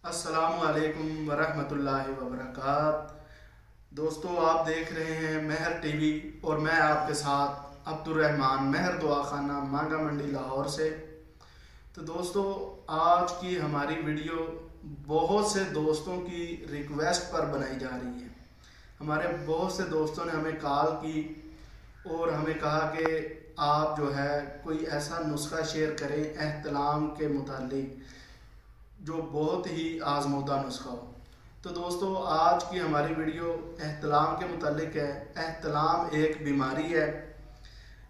السلام علیکم ورحمۃ اللہ وبرکاتہ۔ دوستو، آپ دیکھ رہے ہیں مہر ٹی وی اور میں آپ کے ساتھ عبد الرحمن مہر دعا خانہ مانگا منڈی لاہور سے۔ تو دوستو، آج کی ہماری ویڈیو بہت سے دوستوں کی ریکویسٹ پر بنائی جا رہی ہے۔ ہمارے بہت سے دوستوں نے ہمیں کال کی اور ہمیں کہا کہ آپ جو ہے کوئی ایسا نسخہ شیئر کریں احتلام کے متعلق جو بہت ہی آزمودہ نسخہ ہو۔ تو دوستو، آج کی ہماری ویڈیو احتلام کے متعلق ہے۔ احتلام ایک بیماری ہے،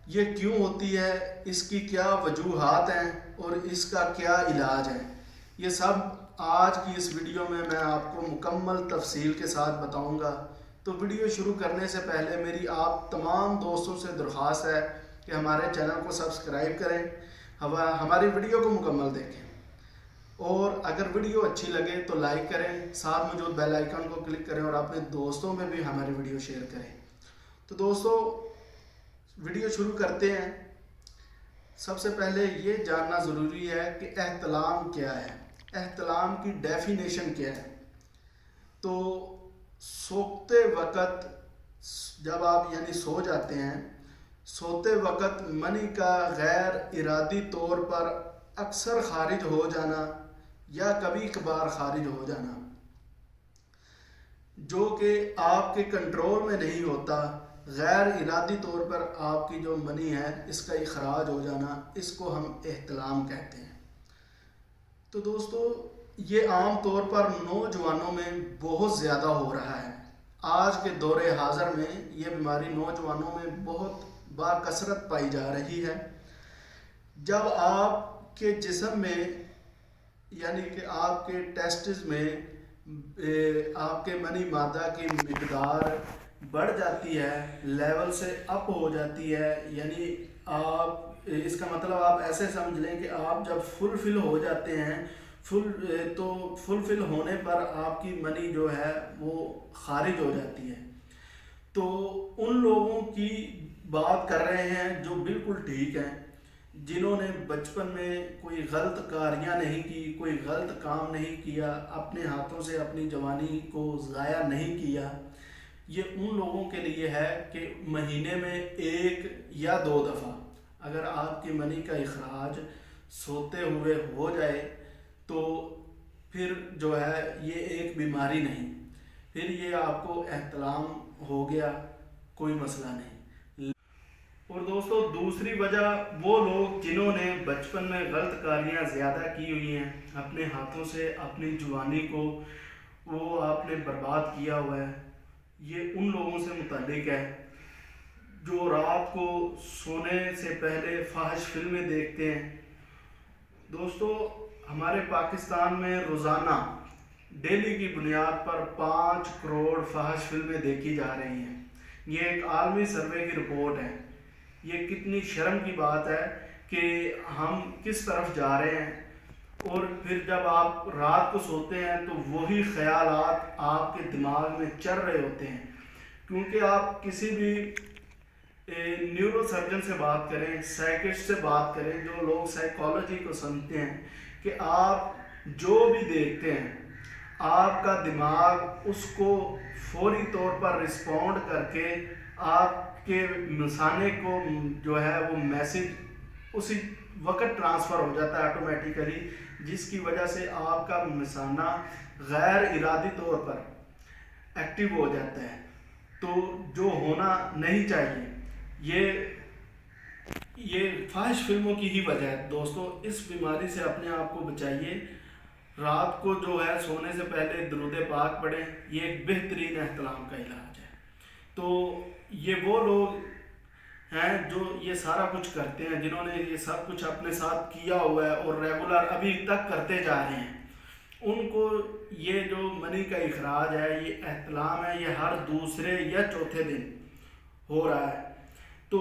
یہ کیوں ہوتی ہے، اس کی کیا وجوہات ہیں اور اس کا کیا علاج ہے، یہ سب آج کی اس ویڈیو میں آپ کو مکمل تفصیل کے ساتھ بتاؤں گا۔ تو ویڈیو شروع کرنے سے پہلے میری آپ تمام دوستوں سے درخواست ہے کہ ہمارے چینل کو سبسکرائب کریں، ہماری ویڈیو کو مکمل دیکھیں، اور اگر ویڈیو اچھی لگے تو لائک کریں، ساتھ موجود بیل آئیکن کو کلک کریں اور اپنے دوستوں میں بھی ہماری ویڈیو شیئر کریں۔ تو دوستو، ویڈیو شروع کرتے ہیں۔ سب سے پہلے یہ جاننا ضروری ہے کہ احتلام کیا ہے، احتلام کی ڈیفینیشن کیا ہے۔ تو سوتے وقت، جب آپ سو جاتے ہیں، سوتے وقت منی کا غیر ارادی طور پر اکثر خارج ہو جانا یا کبھی کبھار خارج ہو جانا، جو کہ آپ کے کنٹرول میں نہیں ہوتا، غیر ارادی طور پر آپ کی جو منی ہے اس کا اخراج ہو جانا، اس کو ہم احتلام کہتے ہیں۔ تو دوستو، یہ عام طور پر نوجوانوں میں بہت زیادہ ہو رہا ہے۔ آج کے دور حاضر میں یہ بیماری نوجوانوں میں بہت باکثرت پائی جا رہی ہے۔ جب آپ کے جسم میں کہ آپ کے ٹیسٹس میں آپ کے منی مادہ کی مقدار بڑھ جاتی ہے، لیول سے اپ ہو جاتی ہے، آپ اس کا مطلب آپ ایسے سمجھ لیں کہ آپ جب فل ہو جاتے ہیں، تو فل ہونے پر آپ کی منی جو ہے وہ خارج ہو جاتی ہے۔ تو ان لوگوں کی بات کر رہے ہیں جو بالکل ٹھیک ہیں، جنہوں نے بچپن میں کوئی غلط کاریاں نہیں کی، کوئی غلط کام نہیں کیا، اپنے ہاتھوں سے اپنی جوانی کو ضائع نہیں کیا۔ یہ ان لوگوں کے لیے ہے کہ مہینے میں 1 یا 2 دفعہ اگر آپ کی منی کا اخراج سوتے ہوئے ہو جائے تو پھر جو ہے یہ ایک بیماری نہیں، پھر یہ آپ کو احتلام ہو گیا، کوئی مسئلہ نہیں۔ اور دوستو، دوسری وجہ وہ لوگ جنہوں نے بچپن میں غلط کاریاں زیادہ کی ہوئی ہیں، اپنے ہاتھوں سے اپنی جوانی کو وہ آپ نے برباد کیا ہوا ہے، یہ ان لوگوں سے متعلق ہے جو رات کو سونے سے پہلے فحش فلمیں دیکھتے ہیں۔ دوستو، ہمارے پاکستان میں روزانہ ڈیلی کی بنیاد پر 5 کروڑ فحش فلمیں دیکھی جا رہی ہیں۔ یہ ایک عالمی سروے کی رپورٹ ہے۔ یہ کتنی شرم کی بات ہے کہ ہم کس طرف جا رہے ہیں، اور پھر جب آپ رات کو سوتے ہیں تو وہی خیالات آپ کے دماغ میں چل رہے ہوتے ہیں، کیونکہ آپ کسی بھی نیورو سرجن سے بات کریں، سائیکسٹ سے بات کریں، جو لوگ سائیکالوجی کو سمجھتے ہیں، کہ آپ جو بھی دیکھتے ہیں آپ کا دماغ اس کو فوری طور پر رسپونڈ کر کے آپ کے مثانے کو جو ہے وہ میسج اسی وقت ٹرانسفر ہو جاتا ہے آٹومیٹیکلی، جس کی وجہ سے آپ کا مثانہ غیر ارادی طور پر ایکٹیو ہو جاتا ہے، تو جو ہونا نہیں چاہیے۔ یہ فحش فلموں کی ہی وجہ ہے۔ دوستو، اس بیماری سے اپنے آپ کو بچائیے۔ رات کو جو ہے سونے سے پہلے درود پاک پڑھیں، یہ ایک بہترین احتلام کا علاج ہے۔ تو یہ وہ لوگ ہیں جو یہ سارا کچھ کرتے ہیں، جنہوں نے یہ سب کچھ اپنے ساتھ کیا ہوا ہے اور ریگولر ابھی تک کرتے جا رہے ہیں، ان کو یہ جو منی کا اخراج ہے، یہ احتلام ہے، یہ ہر دوسرے یا چوتھے دن ہو رہا ہے۔ تو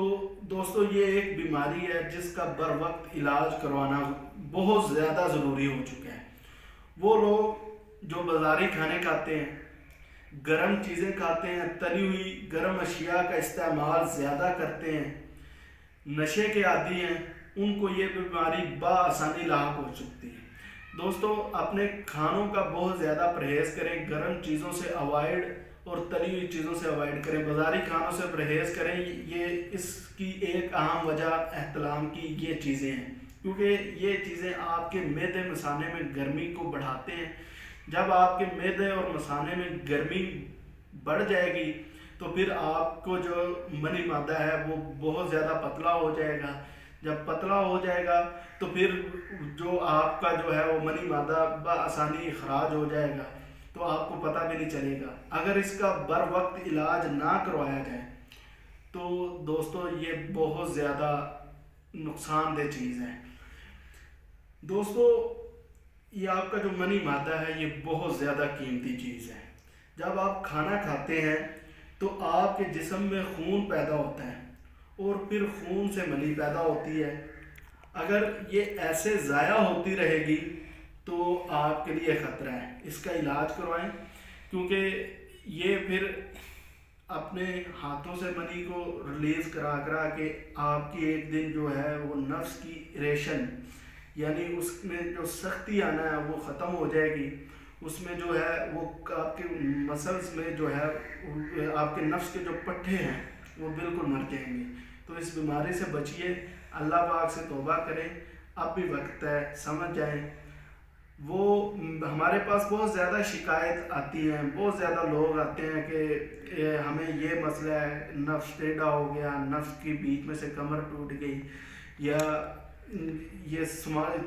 دوستو، یہ ایک بیماری ہے جس کا بر وقت علاج کروانا بہت زیادہ ضروری ہو چکا ہے۔ وہ لوگ جو بازاری کھانے کھاتے ہیں، گرم چیزیں کھاتے ہیں، تلی ہوئی گرم اشیاء کا استعمال زیادہ کرتے ہیں، نشے کے عادی ہیں، ان کو یہ بیماری بآسانی لاحق ہو سکتی ہے۔ دوستو اپنے کھانوں کا بہت زیادہ پرہیز کریں، گرم چیزوں سے اوائڈ اور تلی ہوئی چیزوں سے اوائڈ کریں، بازاری کھانوں سے پرہیز کریں۔ یہ اس کی ایک اہم وجہ احتلام کی یہ چیزیں ہیں، کیونکہ یہ چیزیں آپ کے معدے مثانے میں گرمی کو بڑھاتے ہیں۔ جب آپ کے معدے اور مثانے میں گرمی بڑھ جائے گی تو پھر آپ کو جو منی مادہ ہے وہ بہت زیادہ پتلا ہو جائے گا۔ جب پتلا ہو جائے گا تو پھر جو آپ کا جو ہے وہ منی مادہ بآسانی اخراج ہو جائے گا، تو آپ کو پتہ بھی نہیں چلے گا۔ اگر اس کا بر وقت علاج نہ کروایا جائے تو دوستو یہ بہت زیادہ نقصان دہ چیز ہے۔ دوستو یہ آپ کا جو منی مادہ ہے یہ بہت زیادہ قیمتی چیز ہے۔ جب آپ کھانا کھاتے ہیں تو آپ کے جسم میں خون پیدا ہوتا ہے اور پھر خون سے منی پیدا ہوتی ہے۔ اگر یہ ایسے ضائع ہوتی رہے گی تو آپ کے لیے خطرہ ہے، اس کا علاج کروائیں، کیونکہ یہ پھر اپنے ہاتھوں سے منی کو ریلیز کرا کے آپ کی ایک دن جو ہے وہ نفس کی ریشن یعنی اس میں جو سختی آنا ہے وہ ختم ہو جائے گی۔ اس میں جو ہے وہ آپ کے مسلز میں جو ہے آپ کے نفس کے جو پٹھے ہیں وہ بالکل مر جائیں گے۔ تو اس بیماری سے بچیے، اللہ پاک سے توبہ کریں، اب بھی وقت ہے، سمجھ جائیں۔ وہ ہمارے پاس بہت زیادہ شکایت آتی ہیں، بہت زیادہ لوگ آتے ہیں کہ ہمیں یہ مسئلہ ہے، نفس ٹیڑھا ہو گیا، نفس کی بیچ میں سے کمر ٹوٹ گئی، یا یہ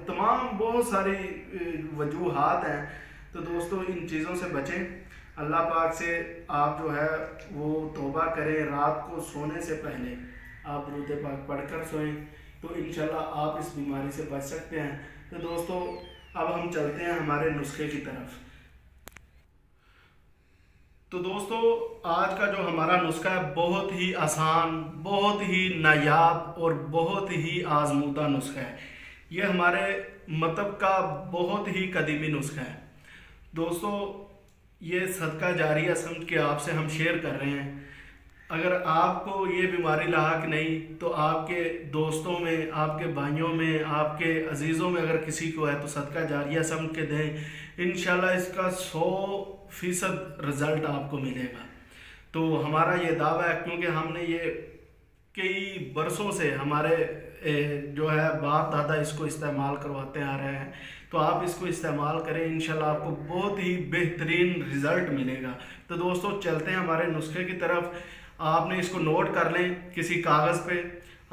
تمام بہت ساری وجوہات ہیں۔ تو دوستو ان چیزوں سے بچیں، اللہ پاک سے آپ جو ہے وہ توبہ کریں، رات کو سونے سے پہلے آپ درود پاک پڑھ کر سوئیں تو انشاءاللہ آپ اس بیماری سے بچ سکتے ہیں۔ تو دوستو اب ہم چلتے ہیں ہمارے نسخے کی طرف۔ تو دوستو آج کا جو ہمارا نسخہ ہے بہت ہی آسان، بہت ہی نایاب اور بہت ہی آزمودہ نسخہ ہے۔ یہ ہمارے مطلب کا بہت ہی قدیمی نسخہ ہے۔ دوستو یہ صدقہ جاریہ سمجھ کے آپ سے ہم شیئر کر رہے ہیں۔ اگر آپ کو یہ بیماری لاحق نہیں تو آپ کے دوستوں میں، آپ کے بھائیوں میں، آپ کے عزیزوں میں اگر کسی کو ہے تو صدقہ جاریہ سمجھ کے دیں، انشاءاللہ اس کا 100% رزلٹ آپ کو ملے گا۔ تو ہمارا یہ دعویٰ ہے، کیونکہ ہم نے یہ کئی برسوں سے ہمارے جو ہے باپ دادا اس کو استعمال کرواتے آ رہے ہیں، تو آپ اس کو استعمال کریں، انشاءاللہ آپ کو بہت ہی بہترین رزلٹ ملے گا۔ تو دوستو چلتے ہیں ہمارے نسخے کی طرف۔ آپ نے اس کو نوٹ کر لیں کسی کاغذ پہ۔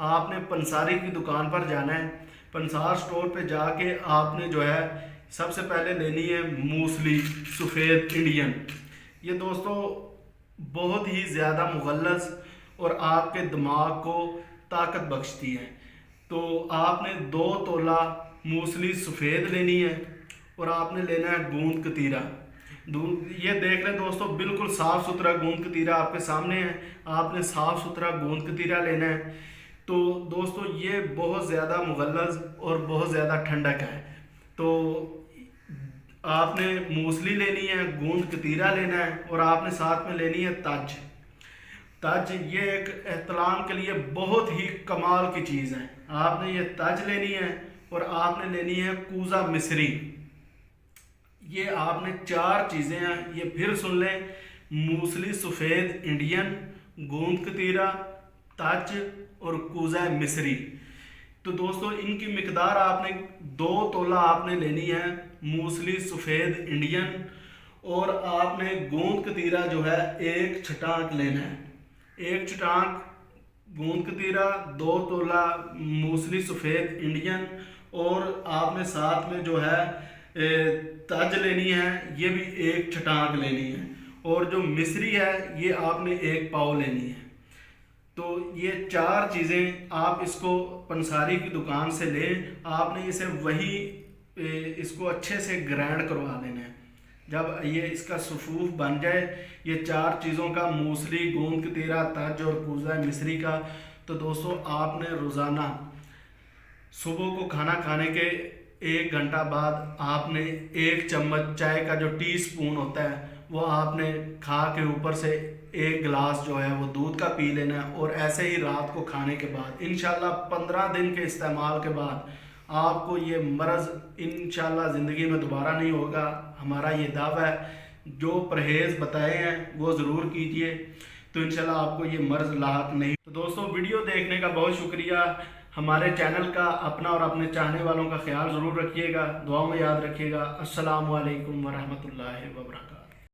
آپ نے پنساری کی دکان پر جانا ہے، پنسار سٹور پہ جا کے آپ نے جو ہے سب سے پہلے لینی ہے موسلی سفید انڈین۔ یہ دوستو بہت ہی زیادہ مغلظ اور آپ کے دماغ کو طاقت بخشتی ہے۔ تو آپ نے 2 تولہ موسلی سفید لینی ہے اور آپ نے لینا ہے گوند کتیرا۔ یہ دیکھ لیں دوستو بالکل صاف ستھرا گوند کتیرا آپ کے سامنے ہے، آپ نے صاف ستھرا گوند کتیرا لینا ہے۔ تو دوستو یہ بہت زیادہ مغلظ اور بہت زیادہ ٹھنڈک ہے۔ تو آپ نے موسلی لینی ہے، گوند کتیرا لینا ہے اور آپ نے ساتھ میں لینی ہے تج۔ تج یہ ایک احتلام کے لیے بہت ہی کمال کی چیز ہے۔ آپ نے یہ تج لینی ہے اور آپ نے لینی ہے کوزہ مصری۔ یہ آپ نے 4 چیزیں ہیں، یہ پھر سن لیں، موسلی سفید انڈین، گوند کتیرا، تج اور کوزہ مصری۔ تو دوستو ان کی مقدار آپ نے 2 تولہ آپ نے لینی ہے موسلی سفید انڈین، اور آپ نے گوند کتیرا جو ہے 1 چھٹانک لینا ہے۔ 1 چھٹانک گوند کتیرا، 2 تولہ موسلی سفید انڈین، اور آپ نے ساتھ میں جو ہے تج لینی ہے، یہ بھی 1 چھٹانک لینی ہے، اور جو مصری ہے یہ آپ نے 1 پاؤ لینی ہے۔ تو یہ 4 چیزیں آپ اس کو پنساری کی دکان سے لیں، آپ نے اسے اس کو اچھے سے گرائنڈ کروا لینا ہے۔ جب یہ اس کا صفوف بن جائے یہ 4 چیزوں کا، موسلی، گوند کتیرا، تج اور کوزہ مصری کا، تو دوستو آپ نے روزانہ صبح کو کھانا کھانے کے 1 گھنٹہ بعد آپ نے 1 چمچ چائے کا جو ٹی سپون ہوتا ہے وہ آپ نے کھا کے اوپر سے 1 گلاس جو ہے وہ دودھ کا پی لینا ہے، اور ایسے ہی رات کو کھانے کے بعد انشاءاللہ 15 دن کے استعمال کے بعد آپ کو یہ مرض انشاءاللہ زندگی میں دوبارہ نہیں ہوگا، ہمارا یہ دعویٰ ہے۔ جو پرہیز بتائے ہیں وہ ضرور کیجئے، تو انشاءاللہ آپ کو یہ مرض لاحق نہیں۔ تو دوستو ویڈیو دیکھنے کا بہت شکریہ۔ ہمارے چینل کا، اپنا اور اپنے چاہنے والوں کا خیال ضرور رکھیے گا، دعاؤں میں یاد رکھیے گا۔ السلام علیکم ورحمۃ اللہ وبرکاتہ۔